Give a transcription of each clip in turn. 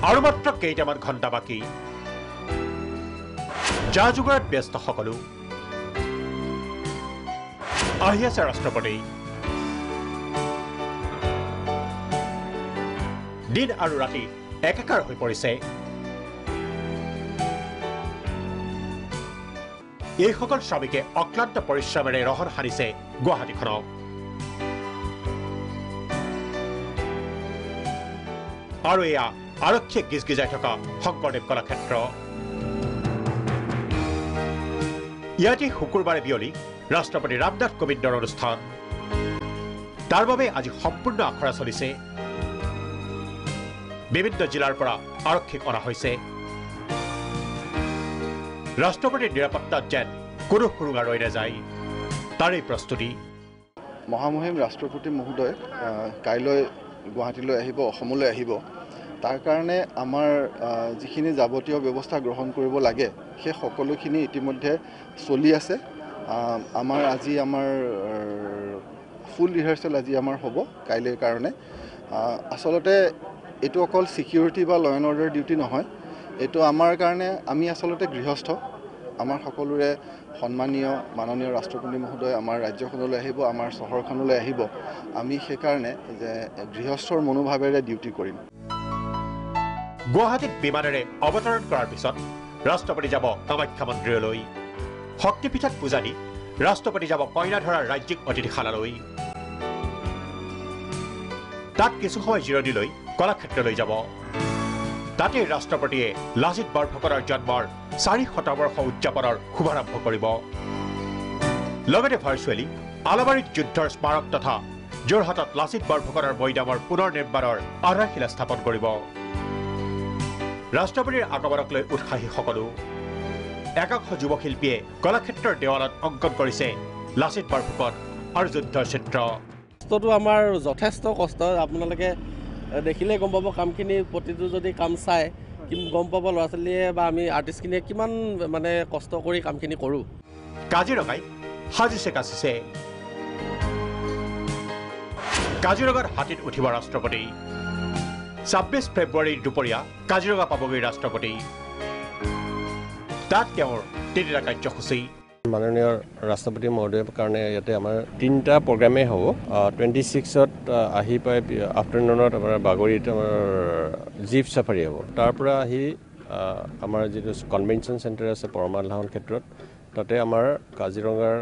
আৰু মাত্ৰ কেইটামান ঘণ্টা বাকী যা যোগাৰত ব্যস্ত সকলো আহি আছে ৰাষ্ট্ৰপতি দিন আৰু ৰাতি একাকাৰ হৈ পৰিছে এইসকল শ্ৰমিকে অক্লান্ত পৰিশ্ৰমেৰে ৰহণ সানিছে গুৱাহাটীখনক আৰু এয়া আৰক্ষীয়ে গিজগিজাই থকা শংকৰদেৱ কলাক্ষেত্ৰ ইয়াতে শুকুৰবাৰে বিয়লি ৰাষ্ট্ৰপতি ৰামনাথ কোবিন্দৰ অনুষ্ঠান তাৰ বাবে আজি সম্পূৰ্ণ আখৰা চলিছে বিভিন্ন জিলাৰ পৰা আৰক্ষীক অনা হৈছে ৰাষ্ট্ৰপতিৰ নিৰাপত্তাত যেন কোনো সুৰুঙা ৰৈ নাযায় তাৰেই প্ৰস্তুতি মহামহিম ৰাষ্ট্ৰপতি মহোদয় কাইলৈ গুৱাহাটীলৈ আহিব অসমলৈ আহিব তাৰ কাৰণে আমাৰ যিখিনি যাৱতীয় ব্যৱস্থা গ্ৰহণ কৰিব লাগে সেই সকলোখিনি ইতিমধ্যে চলি আছে আমাৰ আজি আমাৰ ফুল ৰিহাৰ্চেল আজি আমাৰ হ'ব কাইলৈৰ কাৰণে আচলতে এইটো অকল সিকিউৰিটি বা ল এণ্ড অৰ্ডাৰ ডিউটি নহয় এইটো আমাৰ কাৰণে আমি আচলতে গৃহস্থ আমাৰ সকলোৰে সন্মানীয় মাননীয় ৰাষ্ট্ৰপতি মহোদয় আমাৰ ৰাজ্যখনলৈ আহিব আমাৰ চহৰখনলৈ আহিব আমি সেইকাৰণে যে গৃহস্থৰ মনোভাৱেৰে ডিউটি কৰিম গুৱাহাটীত বিমানেৰে অৱতৰণ কৰাৰ পিছত ৰাষ্ট্ৰপতি যাব কামাখ্যা মন্দিৰলৈ শক্তিপীঠত পূজা দি ৰাষ্ট্ৰপতি যাব কইনাধৰাৰ ৰাজ্যিক অতিথিশালালৈ তাত কিছু সময় জিৰণি লৈ কলাক্ষেত্ৰলৈ যাব তাতে ৰাষ্ট্ৰপতিয়ে লাচিত বৰফুকনৰ জন্মৰ 400 বৰ্ষ উদযাপনৰ শুভাৰম্ভ কৰিব লগতে ভাৰ্চুৱেলি আলবাৰীত যুদ্ধৰ স্মাৰক তথা যোৰহাটত লাচিত বৰফুকনৰ মৈদামৰ পুনৰ নিৰ্মাণৰ আধাৰশিলা স্থাপন কৰিব ৰাষ্ট্ৰপতিৰ আগমনক লৈ উৎসাহী সকলো একাংশ যুৱশিল্পীয়ে কলাক্ষেত্ৰৰ দেৱালত অংকন কৰিছে লাচিত বৰফুকন আৰু যুদ্ধৰ চিত্ৰ কষ্টটো আমাৰ যথেষ্ট কষ্ট আপোনালোকে দেখিলে গম পাব কামখিনি প্ৰতিটো যদি কাম চাই গম পাব ল'ৰা ছোৱালীয়ে বা আমি আৰ্টিষ্টখিনিয়ে কিমান মানে কষ্ট কৰি কামখিনি কৰোঁ কাজিৰঙাই সাজিছে কাচিছে কাজিৰঙাৰ হাতীত উঠিব ৰাষ্ট্ৰপতি 26 ফেব্ৰুৱাৰীৰ দুপৰীয়া কাজিৰঙা পাবগৈ ৰাষ্ট্ৰপতি তাত তেওঁৰ 3 কাৰ্যসূচী মাননীয় ৰাষ্ট্ৰপতি মহোদয়ৰ কাৰণে ইয়াতে আমাৰ 3টা প্ৰগ্ৰামেই হ'ব 26ত আহি পাই আফটাৰনুনত আমাৰ বাগৰিত আমাৰ জীপ চাফাৰী হ'ব তাৰ পৰা আহি আমাৰ যিটো কনভেনশ্যন চেণ্টাৰ আছে পৰমাল লাহন ক্ষেত্ৰত তাতে আমাৰ কাজিৰঙাৰ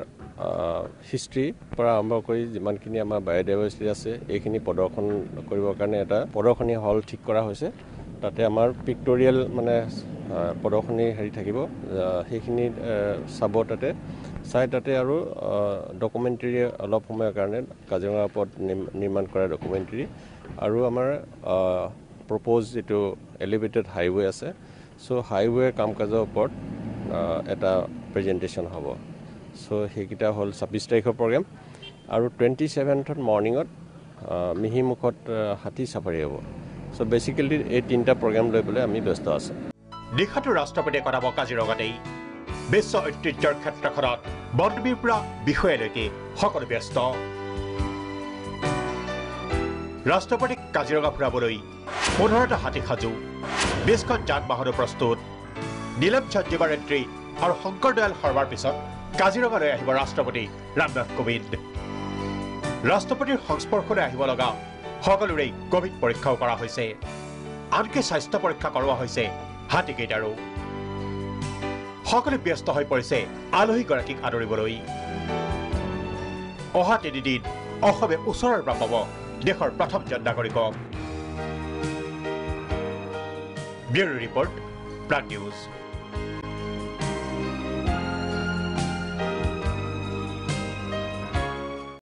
হিষ্ট্ৰী পৰা আৰম্ভ কৰি যিমানখিনি আমাৰ বায়'ডাইভাৰ্চিটি আছে এইখিনি প্ৰদৰ্শন কৰিবৰ কাৰণে এটা প্ৰদৰ্শনী হল ঠিক কৰা হৈছে তাতে আমাৰ পিক্টৰিয়েল মানে প্ৰদৰ্শনী হেৰি থাকিব সেইখিনি চাব তাতে চাই তাতে আৰু ডকুমেণ্টাৰী অলপ সময়ৰ কাৰণে কাজিৰঙাৰ ওপৰত নিৰ্মাণ কৰা ডকুমেণ্টাৰী আৰু আমাৰ প্ৰপ'জ যিটো এলিভেটেড হাইৱে আছে চ' হাইৱেৰ কাম কাজৰ ওপৰত এটা প্ৰেজেণ্টেশ্যন হ'ব চ' সেইকেইটা হ'ল 26 তাৰিখৰ প্ৰগ্ৰেম আৰু 27th মৰ্ণিঙত মিহিমুখত হাতী চাফাৰী হ'ব চ' বেচিকেলি এই 3টা প্ৰগ্ৰেম লৈ পেলাই আমি ব্যস্ত আছোঁ নিশাটো ৰাষ্ট্ৰপতিয়ে কটাব কাজিৰঙাতেই বিশ্ব ঐতিহ্যৰ ক্ষেত্ৰখনত বনভূমিৰ পৰা বিষয়ালৈকে সকলো ব্যস্ত ৰাষ্ট্ৰপতিক কাজিৰঙা ফুৰাবলৈ 15টা হাতী সাজু 20খন যান বাহনো প্ৰস্তুত নীলম সঞ্জীৱা ৰেড্ডী আৰু শংকৰ দয়াল শৰ্মাৰ পিছত কাজিৰঙালৈ আহিব ৰাষ্ট্ৰপতি ৰামনাথ কোবিন্দ ৰাষ্ট্ৰপতিৰ সংস্পৰ্শলৈ আহিব লগা সকলোৰে কোভিড পৰীক্ষাও কৰা হৈছে আনকি স্বাস্থ্য পৰীক্ষা কৰোৱা হৈছে হাতীকেইটাৰো সকলো ব্যস্ত হৈ পৰিছে আলহীগৰাকীক আদৰিবলৈ অহা 3 দিন অসমে ওচৰৰ পৰা পাব দেশৰ প্ৰথমজন নাগৰিকক ব্যুৰো ৰিপৰ্ট প্ৰাগ নিউজ